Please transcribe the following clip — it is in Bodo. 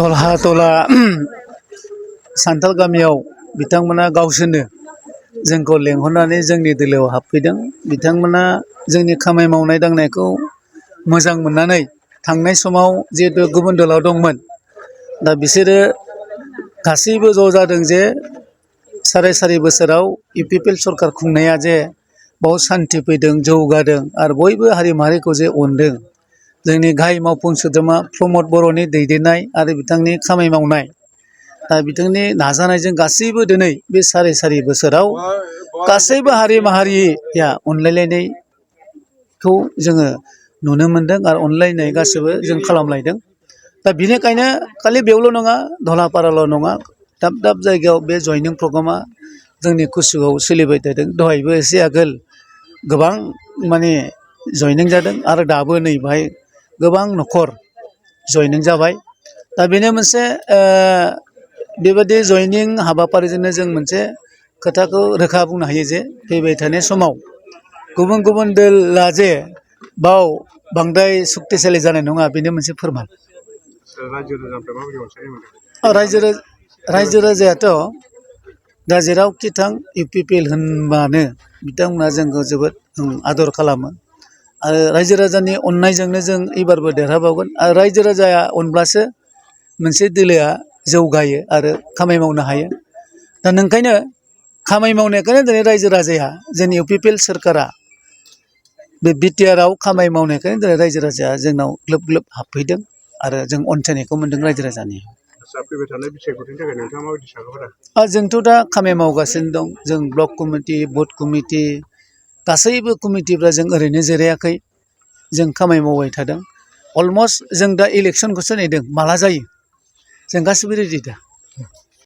दलहा तला सान्थाल गामियाव बिथांमोना गावसोरनो जोंखौ लेंहरनानै जोंनि दोलोआव हाबफैदों। बिथांमोना जोंनि खामानि मावनाय दांनायखौ मोजां मोननानै थांनाय समाव जिहेतु गुबुन दलाव दंमोन, दा बिसोरो गासैबो ज' जादों जे साराय 4 बोसोराव UPPL सरकार खुंनाया जे बहुत सान्थि फैदों, जौगादों आरो बयबो हारि माहारिखौ जे अनदों। जोंनि गाहाय मावफुं सोद्रोमा प्रमद बर'नि दैदेननाय आरो बिथांनि खामानि मावनाय, दा बिथांनि नाजानायजों गासैबो दिनै बे साराय 4 बोसोराव गासैबो हारि माहारिया अनलायलायनायखौ जोङो नुनो मोनदों आरो अनलायनाय गासैबो जों खालामलायदों। दा बेनिखायनो खालि बेयावल' नङा, धलापाराल' नङा, दाब दाब जायगायाव बे जयनिं प्रग्रामा जोंनि कुसुगाव सोलिबाय थादों। दहायबो एसे आगोल गोबां माने जयनिं जादों आरो दाबो नै बाहाय गोबां न'खर जयनिं जाबाय। दा बेनो मोनसे बेबायदि जयनिं हाबाफारिजोंनो जों मोनसे खोथाखौ रोखा बुंनो हायो जे फैबाय थानाय समाव गुबुन गुबुन दोला जे बाव बांद्राय सक्तिशालि जानाय नङा, बेनो मोनसे फोरमान। रायजो राजायाथ' दा जेरावखि थां UPPL होनबानो बिथांमोना जोंखौ जोबोद आदर खालामो आरो रायजो राजानि अननायजोंनो जों एबारबो देरहाबावगोन। आरो रायजो राजाया अनब्लासो मोनसे दोलोआ जौगायो आरो खामानि मावनो हायो। दा नोंखायनो खामानि मावनायखायनो दिनै रायजो राजाया जोंनि UPPL सोरखारा बे BTRआव खामानि मावनायखायनो दिनै रायजो राजाया जोंनाव ग्लोब ग्लोब हाबफैदों आरो जों अनसायनायखौ मोन्दों रायजो राजानि। फैबाय थानाय बिसायख'थिनि थाखाय नोंथाङा माबायदि सानहरो? जोंथ' दा खामानि मावगासिनो दं। जों ब्लक कमिटि, बुथ कमिटि गासैबो कमिटिफ्रा जों ओरैनो जिरायाखै, जों खामानि मावबाय थादों। अलमस्ट जों दा इलेक्सनखौसो नेदों माला जायो, जों गासैबो रेडि दा।